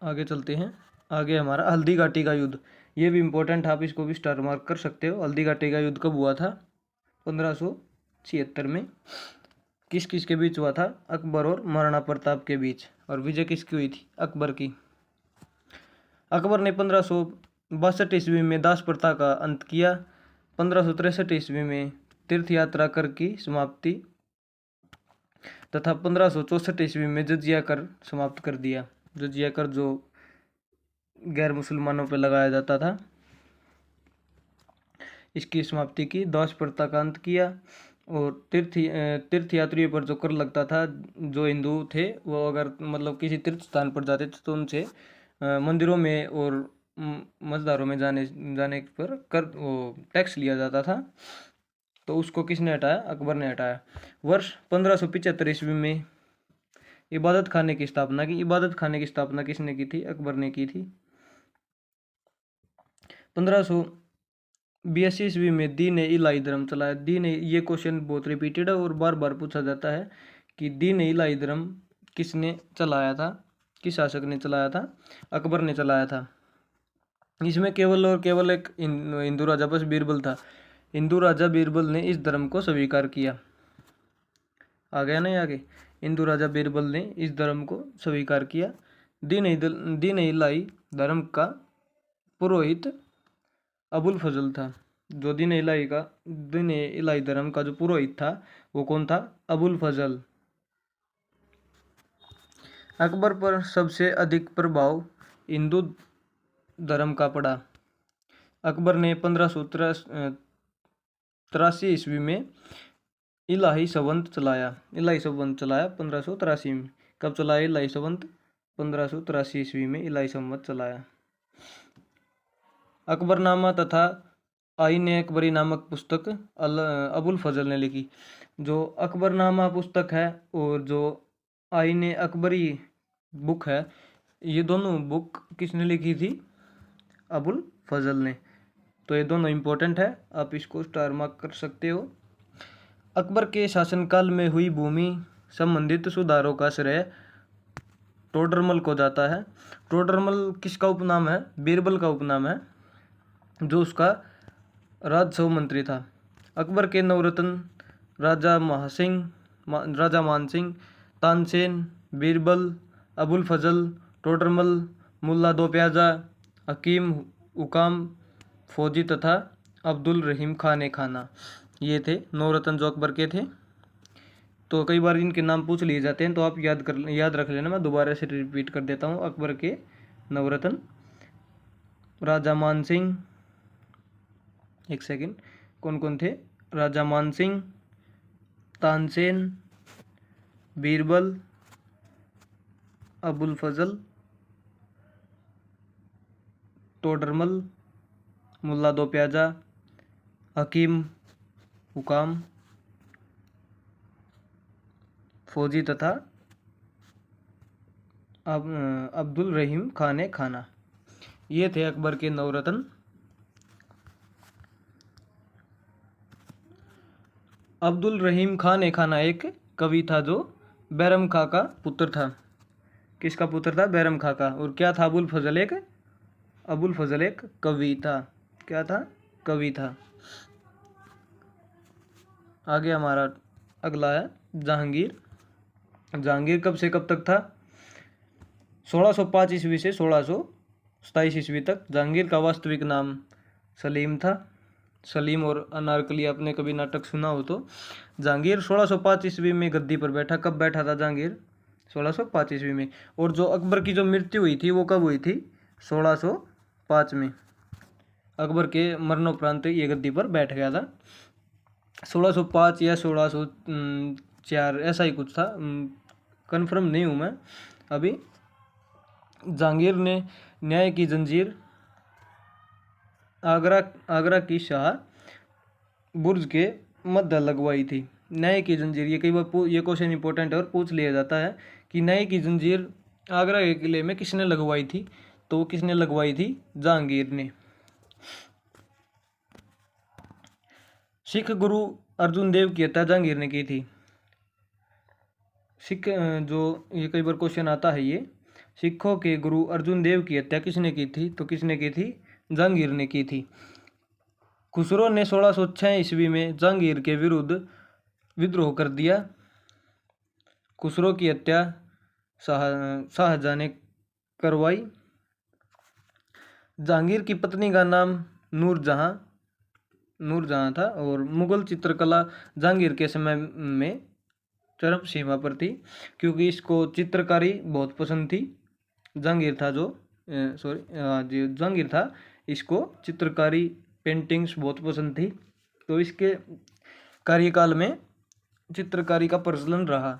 आगे चलते हैं। आगे हमारा हल्दी घाटी का युद्ध। ये भी इम्पोर्टेंट, आप इसको भी स्टार मार्क कर सकते हो। हल्दी घाटी का युद्ध कब हुआ था? 1576 में। किस किस के बीच हुआ था? अकबर और महाराणा प्रताप के बीच। और विजय किसकी हुई थी? अकबर की। अकबर ने 1562 ईस्वी में दास प्रथा का अंत किया। 1563 ईस्वी में तीर्थ यात्रा कर की समाप्ति तथा 1564 ईस्वी में जजिया कर समाप्त कर दिया। जजिया कर जो गैर मुसलमानों पर लगाया जाता था, इसकी समाप्ति की। दास प्रथा का अंत किया। और तीर्थयात्रियों पर जो कर लगता था, जो हिंदू थे वो अगर मतलब किसी तीर्थ स्थान पर जाते थे तो उनसे मंदिरों में और मस्जिदों में जाने पर कर वो टैक्स लिया जाता था। तो उसको किसने हटाया? अकबर ने हटाया। वर्ष 1575 ईस्वी में इबादत खाने की स्थापना की। इबादत खाने की स्थापना किसने की थी? अकबर ने की थी। 1582 ईस्वी में दीन ए इलाही धर्म चलाया। दीन ये क्वेश्चन बहुत रिपीटेड है और बार बार पूछा जाता है कि दीन ए इलाही धर्म किसने चलाया था, किस शासक ने चलाया था? अकबर ने चलाया था। इसमें केवल और केवल एक हिंदू राजा बस बीरबल था। हिंदू राजा बीरबल ने इस धर्म को स्वीकार किया। आ गया नहीं आगे? हिंदू राजा बीरबल ने इस धर्म को स्वीकार किया। दीन इलाही धर्म का पुरोहित अबुल फजल था। जो दीन इलाही धर्म का जो पुरोहित था वो कौन था? अबुल फजल। अकबर पर सबसे अधिक प्रभाव हिंदू धर्म का पड़ा। अकबर ने 1583 ईस्वी में इलाही संवत चलाया। 1583 में। कब चलाया इलाही संवत? 1583 ईस्वी में इलाही संवत चलाया। अकबरनामा तथा आईन अकबरी नामक पुस्तक अबुल फजल ने लिखी। जो अकबरनामा पुस्तक है और जो आईन अकबरी बुक है, ये दोनों बुक किसने लिखी थी? अबुल फजल ने। तो ये दोनों इम्पोर्टेंट है, आप इसको स्टार मार्क कर सकते हो। अकबर के शासनकाल में हुई भूमि संबंधित सुधारों का श्रेय टोडरमल को जाता है। टोडरमल किसका उपनाम है? बीरबल का उपनाम है, जो उसका राजस्व मंत्री था। अकबर के नवरत्न राजा मानसिंह, तानसेन, बीरबल, अबुल फजल, टोडरमल, मुल्ला दो प्याजा, हकीम हुकाम, फौजी तथा अब्दुल रहीम खान खाना, ये थे नवरत्न जो अकबर के थे। तो कई बार इनके नाम पूछ लिए जाते हैं तो आप याद रख लेना। मैं दोबारा से रिपीट कर देता हूँ। अकबर के नवरत्न राजा मानसिंह, एक सेकंड, कौन कौन थे? राजा मानसिंह, तानसेन, बीरबल, अबुल फजल, टोडरमल, मुल्ला दो प्याजा, हकीम हुकाम, फौजी तथा अब्दुल रहीम खाना, ये थे अकबर के नवरत्न। अब्दुल रहीम खाना एक कवि था जो बैरम खां का पुत्र था। किसका पुत्र था? बैरम खां का। और क्या था? अबुल फजल एक कवि था। क्या था? कवि था। आगे हमारा अगला है जहांगीर। जहांगीर कब से कब तक था? 1605 ईस्वी से 1627 ईस्वी तक। जहांगीर का वास्तविक नाम सलीम था। सलीम और अनारकली आपने कभी नाटक सुना हो तो। जहांगीर 1605 ईस्वी में गद्दी पर बैठा। कब बैठा था जहांगीर? 1605 ईस्वी में। और जो अकबर की जो मृत्यु हुई थी वो कब हुई थी? 1605 में। अकबर के मरणोपरांत ये गद्दी पर बैठ गया था। 1605 या 1604 ऐसा ही कुछ था, कंफर्म नहीं हूँ मैं अभी। जहांगीर ने न्याय की जंजीर आगरा की शाह बुर्ज के मध्य लगवाई थी। न्याय की जंजीर, ये कई बार ये क्वेश्चन इंपॉर्टेंट है और पूछ लिया जाता है कि न्याय की जंजीर आगरा के किले में किसने लगवाई थी? तो किसने लगवाई थी? जहांगीर ने। सिख गुरु अर्जुन देव की हत्या जहांगीर ने की थी। सिख जो ये कई बार क्वेश्चन आता है, ये सिखों के गुरु अर्जुन देव की हत्या किसने की थी? तो किसने की थी? जहांगीर ने की थी। खुसरो ने 1606 ईस्वी में जहांगीर के विरुद्ध विद्रोह कर दिया। खुसरो की हत्या शाहजहां ने करवाई। जहांगीर की पत्नी का नाम नूरजहां था और मुगल चित्रकला जहांगीर के समय में चरम सीमा पर थी, क्योंकि इसको चित्रकारी बहुत पसंद थी। जहांगीर था, इसको चित्रकारी पेंटिंग्स बहुत पसंद थी, तो इसके कार्यकाल में चित्रकारी का प्रचलन रहा।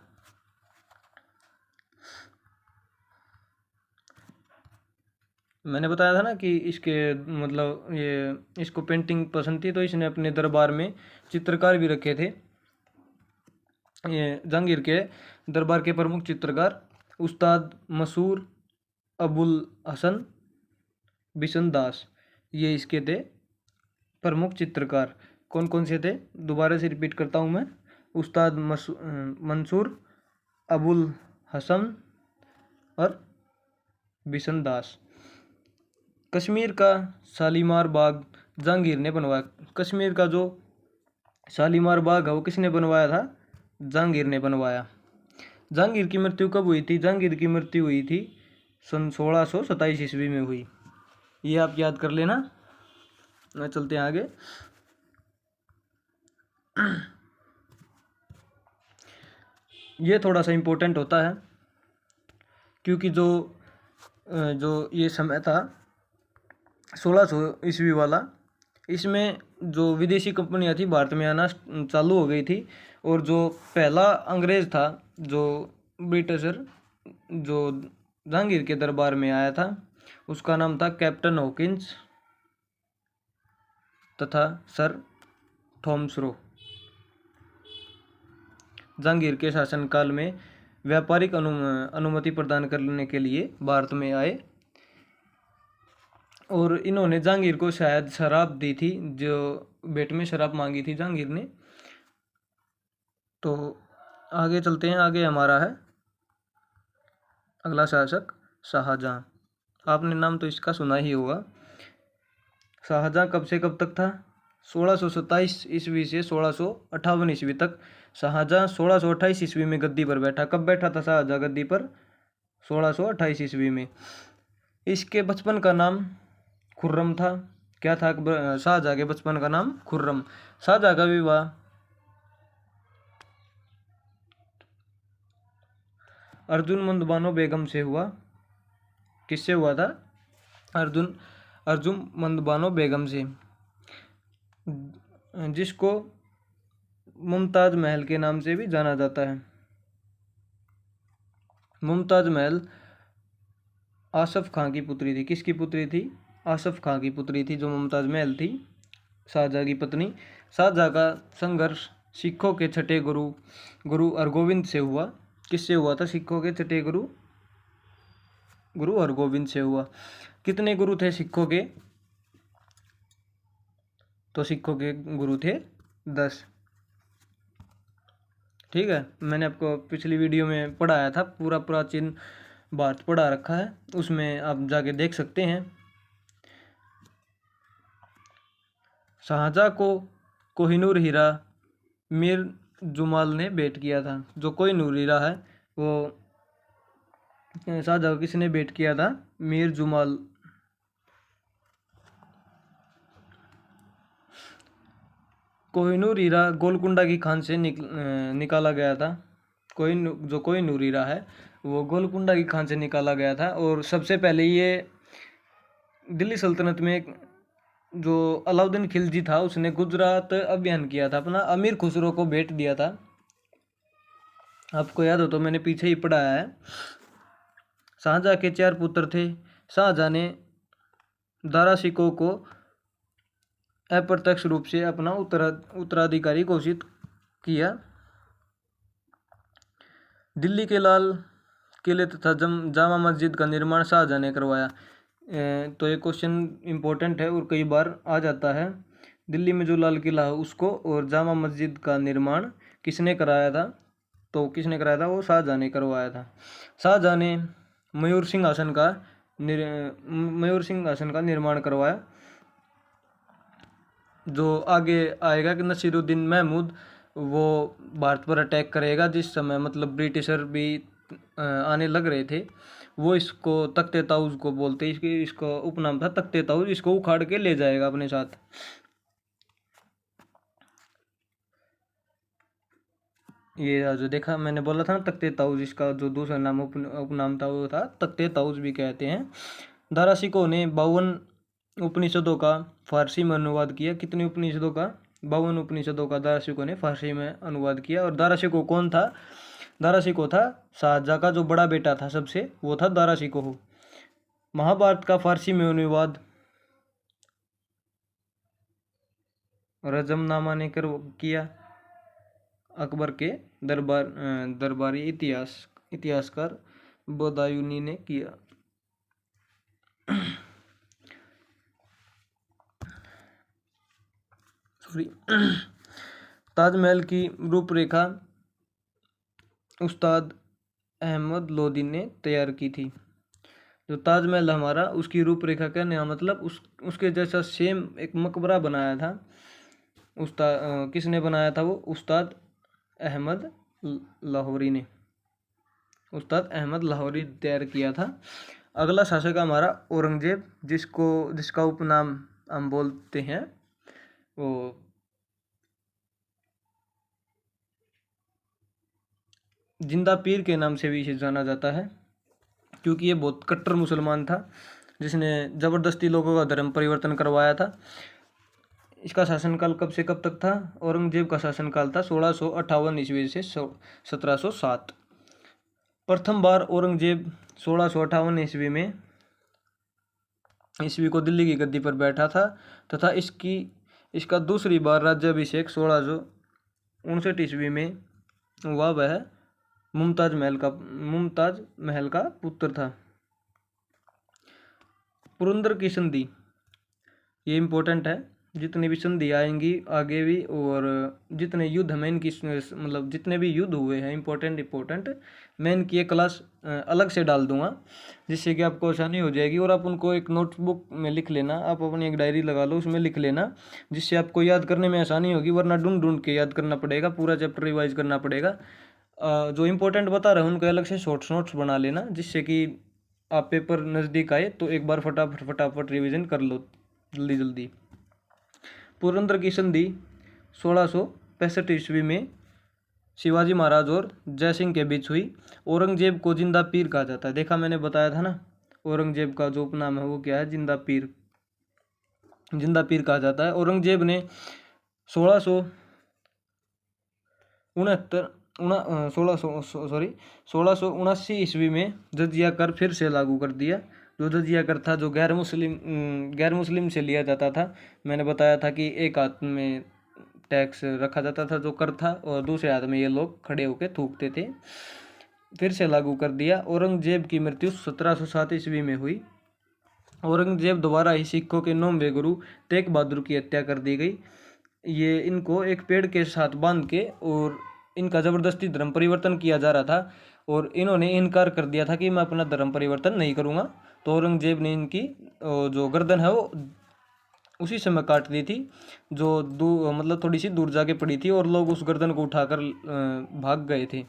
मैंने बताया था ना कि इसके मतलब ये इसको पेंटिंग पसंद थी, तो इसने अपने दरबार में चित्रकार भी रखे थे। ये जहांगीर के दरबार के प्रमुख चित्रकार उस्ताद मसूर अबुल हसन बिशन दास, ये इसके थे प्रमुख चित्रकार। कौन कौन से थे, दोबारा से रिपीट करता हूँ मैं। उस्ताद मंसूर अबुल हसन और बिशन दास। कश्मीर का शालीमार बाग जहांगीर ने बनवाया। कश्मीर का जो शालीमार बाग है वो किसने बनवाया था, जहांगीर ने बनवाया। जहांगीर की मृत्यु कब हुई थी, जहांगीर की मृत्यु हुई थी सन 1627 ईस्वी में हुई। ये आप याद कर लेना। चलते हैं आगे। ये थोड़ा सा इम्पोर्टेंट होता है, क्योंकि जो ये समय था 1600 ईस्वी वाला, इसमें जो विदेशी कंपनियां थी भारत में आना चालू हो गई थी। और जो पहला अंग्रेज था, जो ब्रिटिशर, जो जहांगीर के दरबार में आया था, उसका नाम था कैप्टन हॉकिंस तथा सर थॉमस रो। जहांगीर के शासनकाल में व्यापारिक अनुमति प्रदान करने के लिए भारत में आए, और इन्होंने जहांगीर को शायद शराब दी थी, जो भेंट में शराब मांगी थी जहांगीर ने। तो आगे चलते हैं। आगे हमारा है अगला शासक शाहजहां। आपने नाम तो इसका सुना ही होगा। शाहजहां कब से कब तक था, 1627 ईस्वी से 1658 ईस्वी तक। शाहजहां 1628 ईस्वी में गद्दी पर बैठा। कब बैठा था शाहजहां गद्दी पर, 1628 ईस्वी में। इसके बचपन का नाम खुर्रम था। क्या था शाहजहां के बचपन का नाम, खुर्रम। शाहजहां का विवाह अर्जुन मंदबानो बेगम से हुआ। किससे हुआ था, अर्जुन मंदबानो बेगम से, जिसको मुमताज महल के नाम से भी जाना जाता है। मुमताज महल आसफ खां की पुत्री थी। किसकी पुत्री थी, आसफ खां की पुत्री थी जो मुमताज महल थी, शाहजहां की पत्नी। शाहजहां का संघर्ष सिखों के छठे गुरु हरगोविंद से हुआ। किससे हुआ था, सिखों के छठे गुरु हरगोविंद से हुआ। कितने गुरु थे सिखों के, तो सिखों के गुरु थे 10। ठीक है, मैंने आपको पिछली वीडियो में पढ़ाया था, पूरा प्राचीन भारत पढ़ा रखा है, उसमें आप जाके देख सकते हैं। शाहजहां को कोहिनूर हीरा मीर जुमाल ने भेंट किया था। जो कोहिनूर हीरा है वो शाहजहां को किसने भेंट किया था, मीर जुमाल। कोहिनूर हीरा गोलकुंडा की खान से निकाला गया था। जो कोहिनूर हीरा है वो गोलकुंडा की खान से निकाला गया था। और सबसे पहले ये दिल्ली सल्तनत में जो अलाउद्दीन खिलजी था उसने गुजरात अभियान किया था, अपना अमीर खुसरो को भेंट दिया था। आपको याद हो तो मैंने पीछे ही पढ़ाया है। शाहजहां के 4 पुत्र थे। शाहजहां ने दारा शिकोह को अप्रत्यक्ष रूप से अपना उत्तराधिकारी घोषित किया। दिल्ली के लाल किले तथा जामा मस्जिद का निर्माण शाहजहां ने करवाया। तो ये क्वेश्चन इम्पोर्टेंट है और कई बार आ जाता है। दिल्ली में जो लाल किला है उसको और जामा मस्जिद का निर्माण किसने कराया था, तो किसने कराया था, वो शाहजहां ने करवाया था। शाहजहां ने मयूर सिंहासन का निर्माण करवाया। जो आगे आएगा कि नसीरुद्दीन महमूद वो भारत पर अटैक करेगा, जिस समय मतलब ब्रिटिशर भी आने लग रहे थे, वो इसको तख्ते ताऊज को बोलते, इसकी इसका उपनाम था तख्ते ताऊज, इसको उखाड़ के ले जाएगा अपने साथ। ये जो देखा मैंने बोला था ना तख्ते ताऊज, इसका जो दूसरा नाम उपनाम था वो था तख्ते ताऊज भी कहते हैं। दारा शिकोह ने 52 उपनिषदों का फारसी में अनुवाद किया। कितने उपनिषदों का? 52 उपनिषदों का दारा शिकोह ने फारसी में अनुवाद किया। और दारा शिकोह कौन था? दारा शिकोह था शाहजहाँ का जो बड़ा बेटा था सबसे, वो था दारा शिकोह। महाभारत का फारसी में अनुवाद रजमनामा ने किया। अकबर के दरबारी इतिहासकार बदायूनी ने किया। सॉरी। ताजमहल की रूपरेखा उस्ताद अहमद लोदी ने तैयार की थी। जो ताजमहल हमारा, उसकी रूपरेखा कहने का मतलब उसके जैसा सेम एक मकबरा बनाया था किसने बनाया था? वो उस्ताद अहमद लाहौरी ने, उस्ताद अहमद लाहौरी तैयार किया था। अगला शासक हमारा औरंगजेब, जिसका उपनाम हम बोलते हैं वो जिंदा पीर के नाम से भी इसे जाना जाता है, क्योंकि ये बहुत कट्टर मुसलमान था जिसने ज़बरदस्ती लोगों का धर्म परिवर्तन करवाया था। इसका शासनकाल कब से कब तक था? औरंगजेब का शासनकाल था 1658 ईस्वी से 1707। प्रथम बार औरंगजेब 1658 ईस्वी को दिल्ली की गद्दी पर बैठा था तथा इसका दूसरी बार राज्याभिषेक 1659 ईस्वी में हुआ। वह मुमताज महल का पुत्र था। पुरंदर की संधि, ये इम्पोर्टेंट है। जितनी भी संधि आएंगी आगे भी, और जितने युद्ध में इनकी मतलब जितने भी युद्ध हुए हैं इम्पोर्टेंट, मैं इनकी एक क्लास अलग से डाल दूंगा, जिससे कि आपको आसानी हो जाएगी। और आप उनको एक नोटबुक में लिख लेना, आप अपनी एक डायरी लगा लो, उसमें लिख लेना, जिससे आपको याद करने में आसानी होगी। वरना ढूंढ के याद करना पड़ेगा, पूरा चैप्टर रिवाइज करना पड़ेगा। जो इम्पोर्टेंट बता रहे हैं उनके अलग से शॉर्ट्स नोट्स बना लेना, जिससे कि आप पेपर नज़दीक आए तो एक बार फटाफट रिवीजन कर लो जल्दी। पुरंदर की संधि 1665 ईस्वी में शिवाजी महाराज और जय सिंह के बीच हुई। औरंगजेब को जिंदा पीर कहा जाता है। देखा मैंने बताया था ना, औरंगजेब का जो उपनाम है वो क्या है? जिंदा पीर कहा जाता है। औरंगजेब ने 1679 ईस्वी में जजिया कर फिर से लागू कर दिया। जो जजिया कर था, जो गैर मुस्लिम से लिया जाता था। मैंने बताया था कि एक हाथ में टैक्स रखा जाता था जो कर था, और दूसरे हाथ में ये लोग खड़े होकर थूकते थे। फिर से लागू कर दिया। औरंगजेब की मृत्यु 1707 ईस्वी में हुई। औरंगजेब द्वारा ही सिखों के 9वें गुरु तेग बहादुर की हत्या कर दी गई। ये इनको एक पेड़ के साथ बांध के और इनका ज़बरदस्ती धर्म परिवर्तन किया जा रहा था, और इन्होंने इनकार कर दिया था कि मैं अपना धर्म परिवर्तन नहीं करूँगा। तो औरंगजेब ने इनकी जो गर्दन है वो उसी समय काट दी थी, जो मतलब थोड़ी सी दूर जाके पड़ी थी, और लोग उस गर्दन को उठाकर भाग गए थे।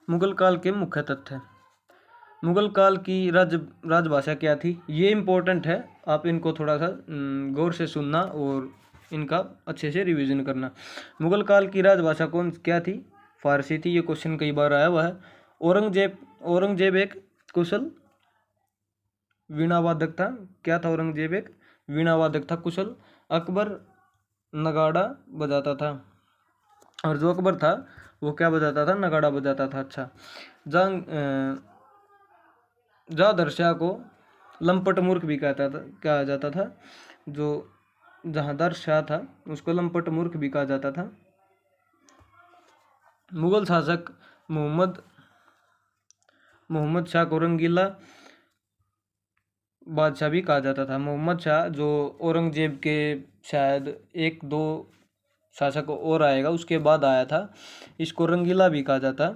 मुगल काल के मुख्य तथ्य। मुगल काल की राजभाषा क्या थी? ये इम्पोर्टेंट है, आप इनको थोड़ा सा गौर से सुनना और इनका अच्छे से रिवीजन करना। मुगल काल की राजभाषा क्या थी? फारसी थी। ये क्वेश्चन कई बार आया हुआ है। औरंगजेब एक कुशल वीणावादक था। क्या था? औरंगजेब एक वीणावादक था, कुशल। अकबर नगाड़ा बजाता था, और जो अकबर था वो क्या बजाता था? नगाड़ा बजाता था। अच्छा। जहादर शाह को लंपट मूर्ख भी कहा जाता था। जो जहादर शाह था उसको लंपट मूर्ख भी कहा जाता था। मुगल शासक मोहम्मद शाह को रंगीला बादशाह भी कहा जाता था। मोहम्मद शाह जो औरंगजेब के शायद 1-2 शासक और आएगा उसके बाद आया था, इसको रंगीला भी कहा जाता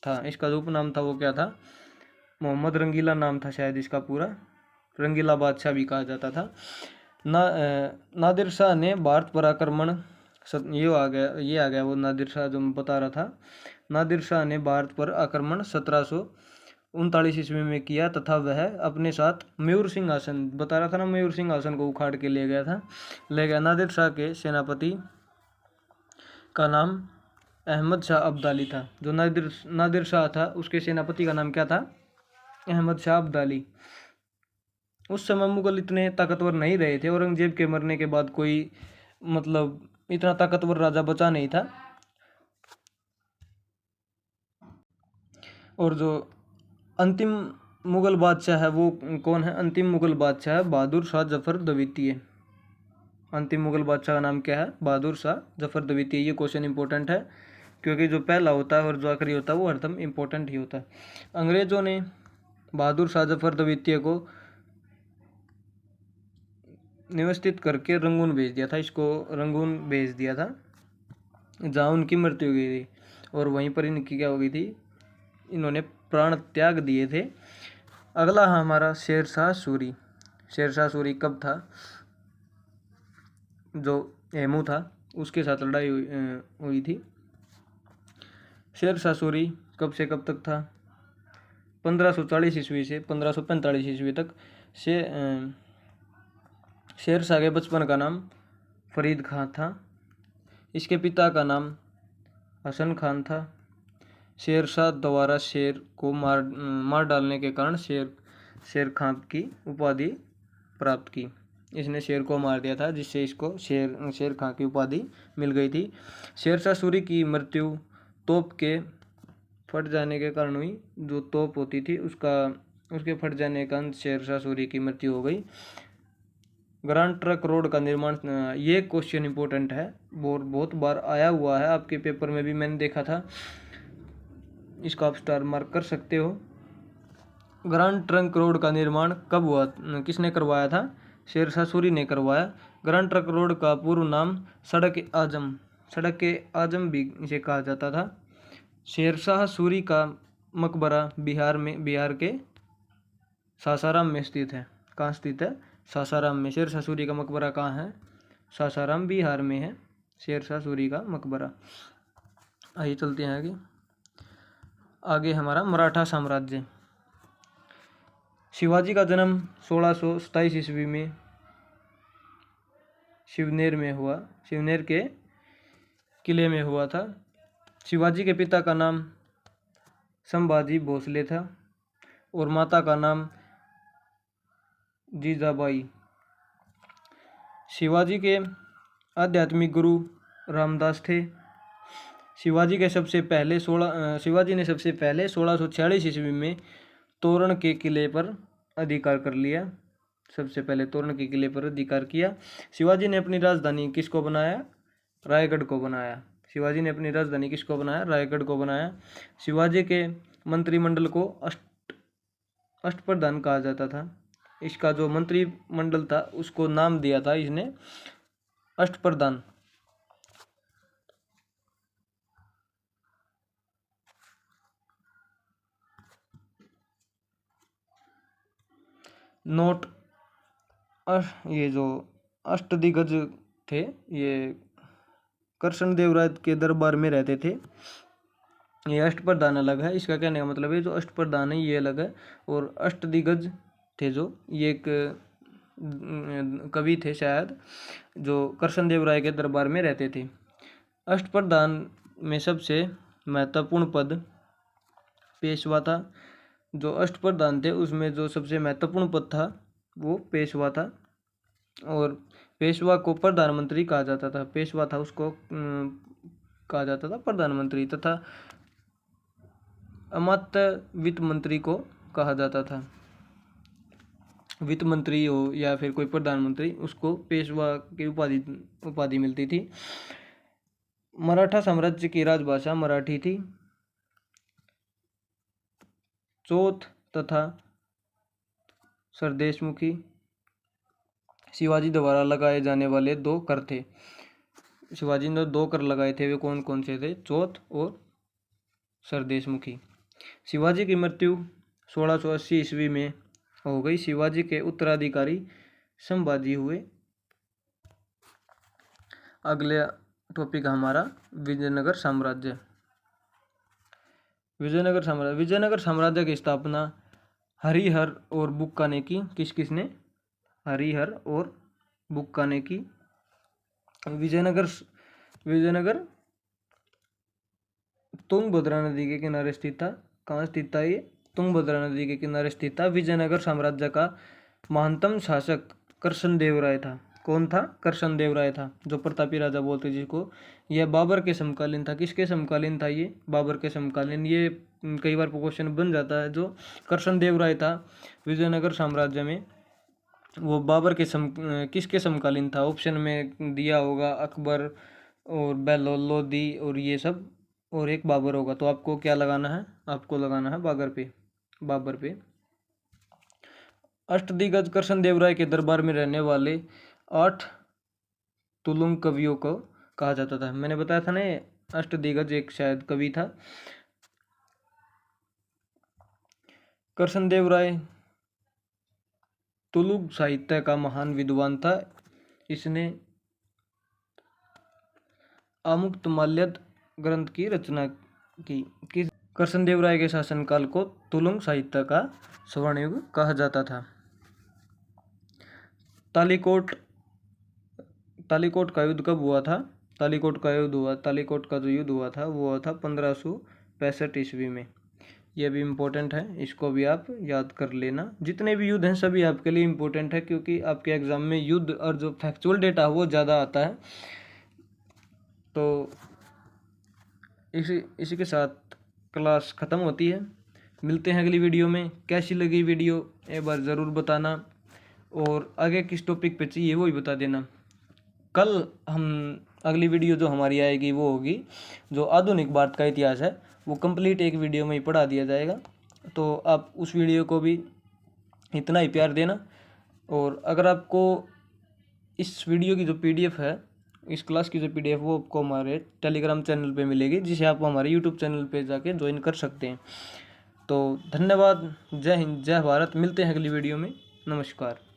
था। इसका जो उपनाम था वो क्या था? मोहम्मद रंगीला नाम था शायद इसका पूरा, रंगीला बादशाह भी कहा जाता था। नादिर शाह ने भारत पर आक्रमण, ये आ गया वो नादिर शाह जो मैं बता रहा था। नादिर शाह ने भारत पर आक्रमण 1739 ईस्वी में किया तथा वह अपने साथ मयूर सिंहासन, बता रहा था ना, मयूर सिंहासन को उखाड़ के ले गया। नादिर शाह के सेनापति का नाम अहमद शाह अब्दाली था। जो नादिर शाह था उसके सेनापति का नाम क्या था? अहमद शाह अब्दाली। उस समय मुगल इतने ताकतवर नहीं रहे थे, औरंगजेब के मरने के बाद कोई मतलब इतना ताकतवर राजा बचा नहीं था। और जो अंतिम मुगल बादशाह है वो कौन है? अंतिम मुगल बादशाह है बहादुर शाह जफर द्वितीय। अंतिम मुगल बादशाह का नाम क्या है? बहादुर शाह जफर द्वितीय। ये क्वेश्चन इंपॉर्टेंट है क्योंकि जो पहला होता है और जो आखिरी होता है वो हरदम इम्पोर्टेंट ही होता है। अंग्रेजों ने बहादुर शाह जफर द्वितीय को निवस्थित करके रंगून भेज दिया था, इसको रंगून भेज दिया था जहाँ उनकी मृत्यु हो गई थी, और वहीं पर इनकी क्या हो गई थी? इन्होंने प्राण त्याग दिए थे। अगला हमारा शेरशाह सूरी। शेरशाह सूरी कब था? जो हेमू था उसके साथ लड़ाई हुई थी। शेरशाह सूरी कब से कब तक था? 1540 ईस्वी से 1545 ईस्वी तक। शेरशाह के बचपन का नाम फरीद खां था। इसके पिता का नाम हसन खान था। शेरशाह द्वारा शेर को मार डालने के कारण शेर खां की उपाधि प्राप्त की। इसने शेर को मार दिया था जिससे इसको शेर खां की उपाधि मिल गई थी। शेरशाह सूरी की मृत्यु तोप के फट जाने के कारण हुई। जो तोप होती थी उसके फट जाने के कारण शेरशाह सूरी की मृत्यु हो गई। ग्रांड ट्रंक रोड का निर्माण, ये क्वेश्चन इंपॉर्टेंट है, बहुत बार आया हुआ है आपके पेपर में भी, मैंने देखा था। इसको आप स्टार मार्क कर सकते हो। ग्रांड ट्रंक रोड का निर्माण कब हुआ? किसने करवाया था? शेरशाह सूरी ने करवाया। ग्रांड ट्रंक रोड का पूर्व नाम सड़क ए आजम भी इसे कहा जाता था। शेरशाह सूरी का मकबरा बिहार के सासाराम में स्थित है। कहाँ स्थित है? सासाराम में। शेरशाह सूरी का मकबरा कहाँ है? सासाराम बिहार में है शेरशाह सूरी का मकबरा। आइए चलते हैं आगे हमारा मराठा साम्राज्य। शिवाजी का जन्म 1627 ईस्वी में शिवनेर के किले में हुआ था। शिवाजी के पिता का नाम संभाजी भोसले था और माता का नाम जीजाबाई। शिवाजी के आध्यात्मिक गुरु रामदास थे। शिवाजी ने सबसे पहले 1646 ईस्वी में तोरण के किले पर अधिकार कर लिया। सबसे पहले तोरण के किले पर अधिकार किया। शिवाजी ने अपनी राजधानी किसको बनाया? रायगढ़ को बनाया। शिवाजी ने अपनी राजधानी किसको बनाया? रायगढ़ को बनाया। शिवाजी के मंत्रिमंडल को अष्टप्रधान कहा जाता था। इसका जो मंत्रिमंडल था उसको नाम दिया था इसने अष्टप्रधान। नोट, ये जो अष्टदिग्गज थे ये कृष्णदेव राय के दरबार में रहते थे। ये अष्टप्रधान अलग है, इसका कहने का मतलब है जो अष्टप्रधान है ये अलग है, और अष्टदिग्गज थे जो ये एक कवि थे शायद जो कृष्णदेव राय के दरबार में रहते थे। अष्टप्रधान में सबसे महत्वपूर्ण पद पेशवा था। जो अष्टप्रधान थे उसमें जो सबसे महत्वपूर्ण पद था वो पेशवा था, और पेशवा को प्रधानमंत्री कहा जाता था। पेशवा था उसको कहा जाता था प्रधानमंत्री, तथा अमात्य वित्त मंत्री को कहा जाता था। वित्त मंत्री हो या फिर कोई प्रधानमंत्री, उसको पेशवा की उपाधि मिलती थी। मराठा साम्राज्य की राजभाषा मराठी थी। चौथ तथा सरदेशमुखी शिवाजी द्वारा लगाए जाने वाले 2 कर थे। शिवाजी ने 2 कर लगाए थे, वे कौन कौन से थे? चौथ और सरदेशमुखी। शिवाजी की मृत्यु 1680 ईस्वी में हो गई। शिवाजी के उत्तराधिकारी संभाजी हुए। अगला टॉपिक हमारा विजयनगर साम्राज्य। विजयनगर साम्राज्य की स्थापना हरिहर और बुक्का ने की। किसने? हरिहर और बुक्का ने की। विजयनगर तुंगभद्रा नदी के किनारे स्थित था। कहाँ स्थित था ये? तुंगभद्रा नदी के किनारे स्थित था। विजयनगर साम्राज्य का महानतम शासक कृष्णदेवराय था। कौन था? कृष्णदेवराय था, जो प्रतापी राजा बोलते जिसको। यह बाबर के समकालीन था। किसके समकालीन था ये? बाबर के समकालीन। ये कई बार क्वेश्चन बन जाता है। जो कृष्णदेवराय था विजयनगर साम्राज्य में, वो बाबर के किसके समकालीन था? ऑप्शन में दिया होगा अकबर और बेलोल लोदी और ये सब, और एक बाबर होगा। तो आपको क्या लगाना है? आपको लगाना है बाबर पे। अष्टदिग्गज कृष्णदेवराय के दरबार में रहने वाले 8 तुलुंग कवियों को कहा जाता था। मैंने बताया था ना, अष्टदिग्गज एक शायद कवि था। कृष्णदेवराय तुलुग साहित्य का महान विद्वान था। इसने आमुक्तमाल्यद ग्रंथ की रचना की। कृष्णदेवराय के शासनकाल को तुलुंग साहित्य का स्वर्ण युग कहा जाता था। तालीकोट का युद्ध कब हुआ था? तालीकोट का जो युद्ध हुआ था वो हुआ था 1565 ईस्वी में। यह भी इम्पोर्टेंट है, इसको भी आप याद कर लेना। जितने भी युद्ध हैं सभी आपके लिए इम्पोर्टेंट है, क्योंकि आपके एग्जाम में युद्ध और जो फैक्चुअल डेटा वो ज़्यादा आता है। तो इसी के साथ क्लास ख़त्म होती है। मिलते हैं अगली वीडियो में। कैसी लगी वीडियो एक बार ज़रूर बताना, और आगे किस टॉपिक पे चाहिए वो भी बता देना। कल हम अगली वीडियो जो हमारी आएगी वो होगी जो आधुनिक भारत का इतिहास है, वो कंप्लीट एक वीडियो में ही पढ़ा दिया जाएगा। तो आप उस वीडियो को भी इतना ही प्यार देना। और अगर आपको इस वीडियो की जो PDF है, इस क्लास की जो PDF वो आपको हमारे टेलीग्राम चैनल पे मिलेगी, जिसे आप हमारे यूट्यूब चैनल पे जाके ज्वाइन कर सकते हैं। तो धन्यवाद। जय हिंद, जय भारत। मिलते हैं अगली वीडियो में। नमस्कार।